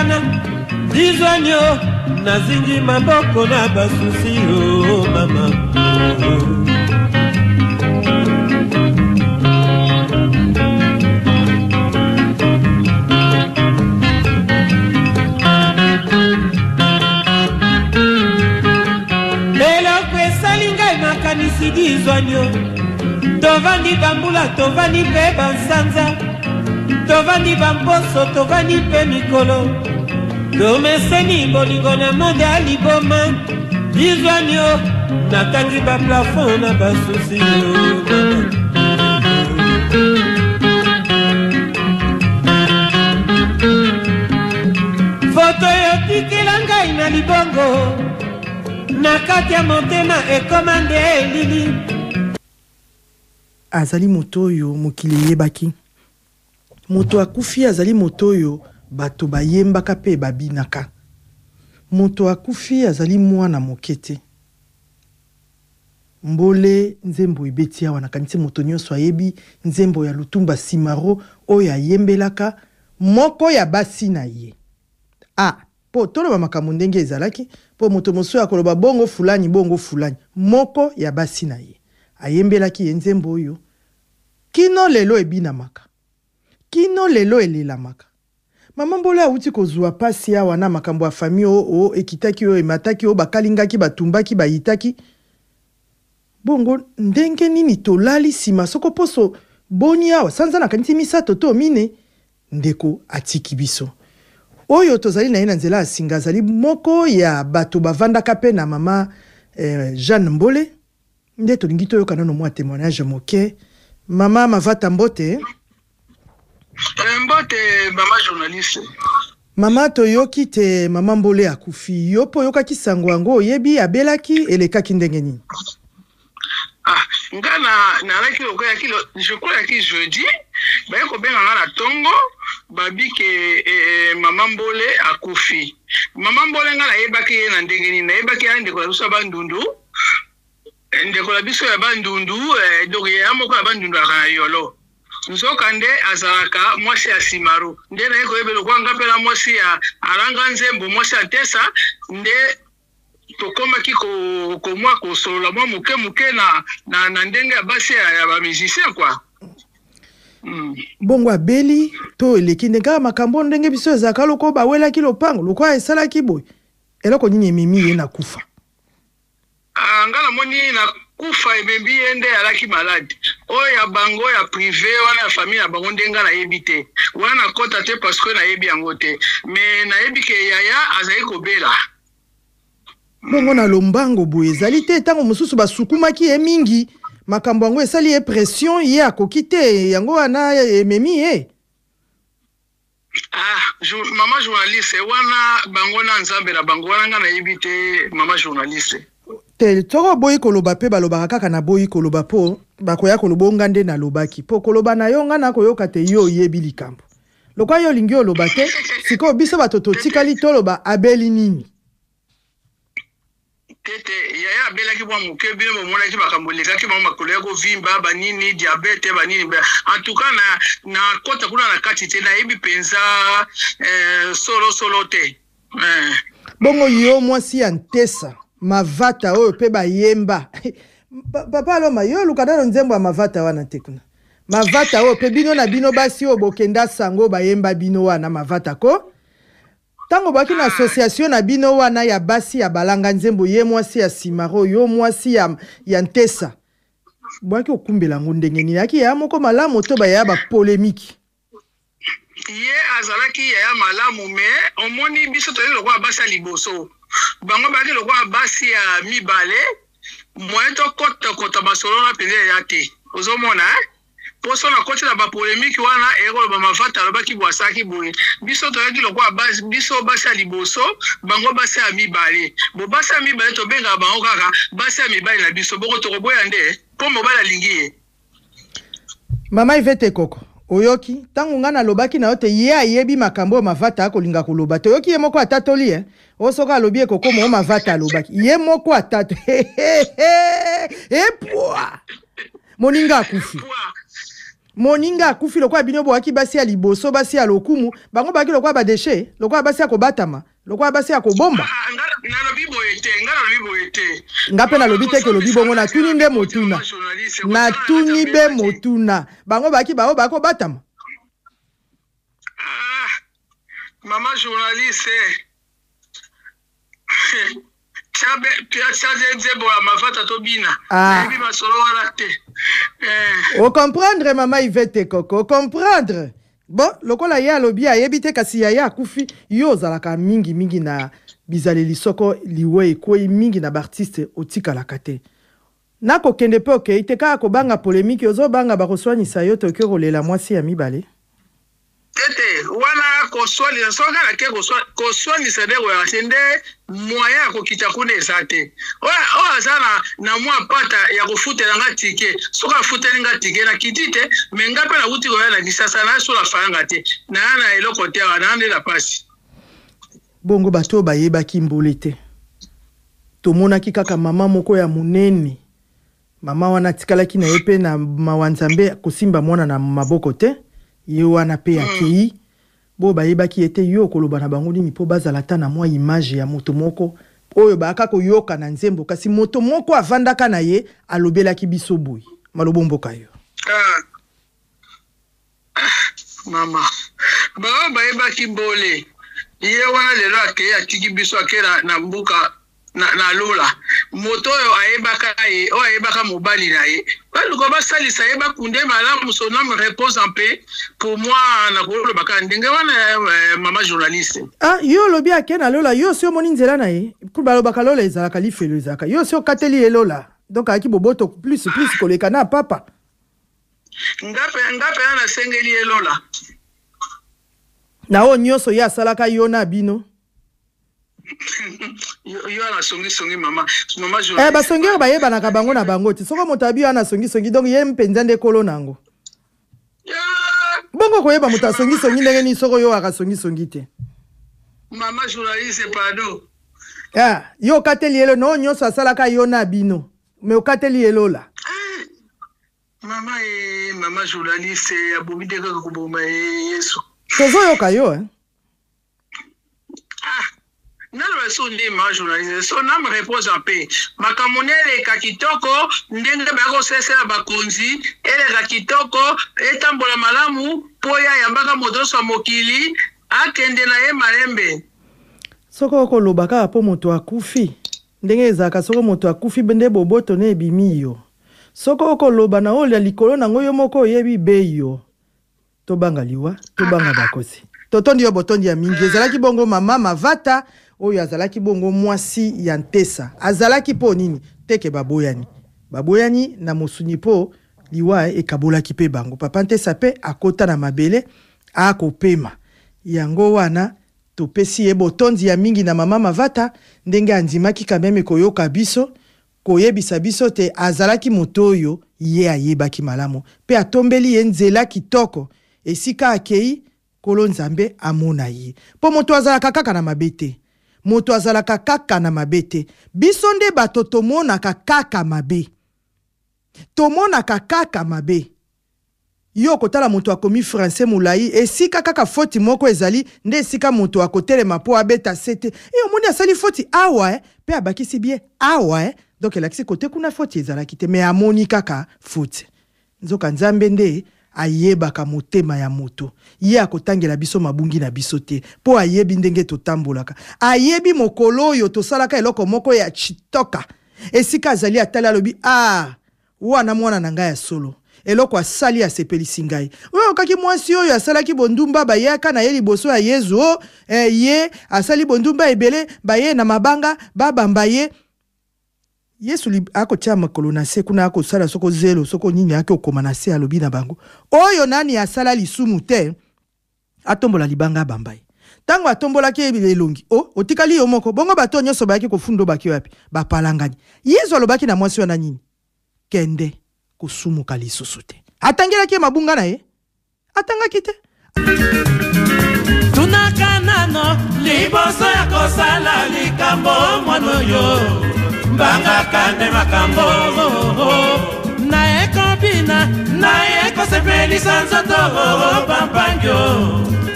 wana dizwanyo nazingi maboko na basusi oh mama Nisidizwanyo tovandi bambula tovandi pe bansanza tovandi bamposo tovandi pe mikolo domeseni bolingo na monde aliboma dizwanyo natangi ba plafond na basusi foto yotikela ngai na libongo nakati ya motema ekomande elili azali moto oyo mokili yebaki moto akufi azali moto oyo bato bayembaka pe babinaka moto akufi azali mwana mokete mbole nzembo ebeti awa nakanisi moto nyonso ayebi nzembo ya Lutumba Simaro oyo ayembelaka moko ya basi na ye po toloba makambo ndenge ezalaki po moto mosusu akoloba bongo fulani moko ya basi na ye ayembelaki ye nzembo oyo kino lelo ebinamaka kino lelo elelamaka mama mbole awuti kozwa pasi awa na makambo ya famille o ekitaki o emataki o bakalingaki batumbaki bayitaki bongo ndenge nini tolali sima soko poso boni awa sanza nakanisi misato to mine ndeko atiki biso oyo tozali na ye na nzela asinga azali moko ya bato bavandaka pe na mama Jeanne Mbole nde tolingi toyoka nano mwa témoignage moke mama Mavata Mbote Mbote mama journaliste mama toyoki te mama Mbole akufi yo po yokaki sango yango oyebi abelaki elekaki ndenge nini ngana nalaki lokola kilo je crois que jeudi ba ko benga na tongo babike mama Mbole akufi mama Mbole ngala yebaki na ndenge nini yebaki ande ko lusa bandundu ndeko la biso ya bandundu donc ya moko ya bandundu akana yolo nzokande azalaka mwasi ya Simaro nde na yeko yebelo kwa ngapela mwasi ya aranga nzembo mwasi ya Tesa nde tokoma kiko ko mwa ko solo mwa muke na ndenge ya basi ya ba musicien quoi bongo abeli to eleki ndenge makambo ndenge biso ezaka loko bawela ki lopango loko esala ki boy eloko nini ememi ye na kufa ngala moni na kufa ebembi ende alaki malade oya bango ya privé wana ya famille ya bango ndenga na yebite wana kota te parce que na yebi yango te mais na yebike yaya azali kobela bongo na lombango boye ezali te tango mosusu basukumaki ye mingi makambo yango esali ye pression ye akoki te yango wana ememi ye mama journaliste wana bango na nzambe na bango wana nga na yebite mama journaliste toko boyi koloba pe balobaka kaka na boyi koloba po bakoya kolobonga nde na lobaki po koloba na yo nga na koyoka te yo yebi likambo lokwa yo lingi oloba te siko biso batoto tikali toloba abeli nini tete yaya abelaki bwa muke bino bomonaki makambo lekaki bango makolo ya kovimba banini diabete banini en tout cas na kota kuna na kati te nayebi penza solo te bongo yo mwasi ya Ntesa Mavata oyo pe bayemba papa aloma yo lukadano nzembo ya Mavata wana te kuna Mavata oyo pe bino na bino basi oyo bokenda sango bayemba bino wana Mavata ko tango baki na association na bino wana ya basi ya balanga nzembo ye mwasi ya Simaro yo mwasi ya Ntesa bwaki okumbela ngo ndenge nini yaki ya moko malamu to baya ba polémique ye azalaki ya malamu me omoni biso to le kwa basi ya liboso bango baki le kwa basi ya mibale moyen to kota basolo na pende ya te ozomona poso na koti na ba polémique wana ero ba Mavata lobaki bwasaki boye biso to yaki le kwa basi biso basi ya liboso bango basi ya mibale bo basi ya mibale to benga bango kaka basi ya mibale na biso boko to koboya nde po mobala lingi mama Ivete Koko oyoki tangu ngana lobaki na yote ye ayebi makambo Mavata akolinga koloba to yoki ye moko atatoli osoka alobi ekoko mo Mavata alobaki ye moko atato epwa moninga akufi moninga akufi lokwa bino boaki basi ya liboso basi ya lokumu bango baki lokwa ba déchet lokwa basi ya kobatama lokwa basi ya kobomba ngape na lobi teke lobi bongo na tuni nde motuna na tuni be motuna bango baki bao bako batama mama journaliste O comprendre mama Yvette Koko comprendre bon lokola ya lobi ayebite kasi ya kufi yo zalaka mingi na bizaleli soko liwe ekoi mingi na artiste otika la kate nako kende pe okay iteka ko banga polémique ozo banga ba koswanisa yo to ke rolela mwasi ya mibale tete wana koswali songa la ke koswali sede wa sende moya ko kitakune sate oa sana na mwa pata ya kufutela nga tike soka futela nga tike na kitite menga pe na uti ko yana disasa na so la fanga te na na eloko te na ndela pasi bongo bato bayeba kimbole te tomonaki kaka mama moko ya munene mama wana tikalaki na yepe na mawanzambe kosimba mwana na maboko te yo wana pe akei bo bayeba ki ete yo koloba na bango nini po bazala ta na mwa image ya moto moko oyo baka koyoka na nzembo kasi moto moko avandaka na ye alobelaki biso boy malobo mboka yo mama bayeba kimbole ye wana lelo ake atiki biso akela na mbuka na lola moto oyo ayebaka mobali na ye baluko basalisa ye bakunde malamu son homme repose en paix pour moi na kolobaka ndenge wana mama journaliste yo lobi ake na lola yo si omoni nzela na ye balobaka lola ezalaka lifelo ezalaka yo si okateli ye lola donc aki boboto plus koleka na papa ngape na sengeli ye lola na o nyonso ye asalaka yo na bino yo ana songi mama basongi oyo bayebanaka bango na bango ti soko moto abi ana songi donc ye mpenza nde kolo nango bongo koyeba moto asongi ndenge nini soko yo akasongi te mama journaliste pardon yo okateli elo no nyonso asalaka yo na bino me okateli elola mama journaliste abomide kaka koboma yesu tozoyoka yo nalo sonde ma journaliste son âme repose en paix makamonele ka kitoko ndenge bako sesela bakonzi ele ka kitoko etambola malamu poya yambaka modoso mokili akende na ye malembe soko koloba kaka po moto akufi ndenge ezaka soko moto akufi bende boboto ne ebimi yo soko koloba na olia likolo nango yo moko oyebi beyo tobanga liwa tobanga bakosi totondi yo botondi ya mingi ezalaki bongo mama Mavata oyo azalaki bongo mwasi ya Ntesa azalaki po nini teke baboyani na mosuni po liwa ekabolaki pe bango papa Ntesa pe akota na mabele akopema yango wana topesi ye botondi ya mingi na mama Mavata ndenge andimaki kameme koyoka biso koyebisa biso te azalaki moto oyo ye ayebaki malamu pe atombeli ye nzela kitoko esika akei kolo nzambe amona ye po moto azalaka kaka na mabete moto azalaka kaka na mabete biso nde bato tomonaka kaka mabe tomonaka kaka mabe yo kotala moto akomi français mulai esika kaka foti moko ezali nde esika moto akotelema po abeta sete omoni asali foti awa pe abakisi bien awa donc elakisi kote kuna foti ezalaki te me amoni kaka foti nzoka nzambe nde ayebaka motema ya moto ye akotangela biso mabungi na biso te po ayebi ndenge totambolaka ayebi mokolo oyo tosalaka eloko moko ya chitoka esika azali atali alobi wana mwana na ngai ya solo eloko asali asepelisi ngai oyo okaki mwasi oyo asalaki bondumba bayaka na ye liboso ya Yezu ye asali bondumba ebele baye na mabanga babamba ye Yesu akotia makolo na se kuna akosala soko zelo soko nini akokoma na se alobi na bango oyo nani asala lisumu te atombola libanga bambai tango atombolaki elongi otikali yo moko bongo bato nyonso bayaki kofundo baki wapi bapalangani Yesu alobaki na mwasi wana nini kende kosumuka lisusu te atangelaki mabunga na ye atangaki te tunakanano liboso ya kosala likambo mwana yo Banga kande makambo na ekobi nsina naye kosepelisa nzoto pampangyo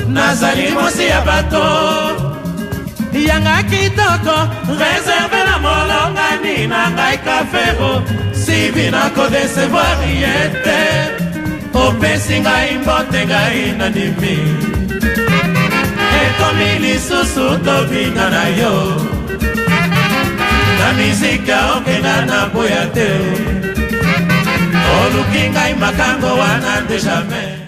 nazali mosi ya bato yanga kitoko réserve na molongani na ngai kafero sibi na kodesevoir ye te opesi ngai mbote ngai nandimi ekomi lisusu tobinga na yo na mizika okenda na boya te oluki ngai makango wana nde jamais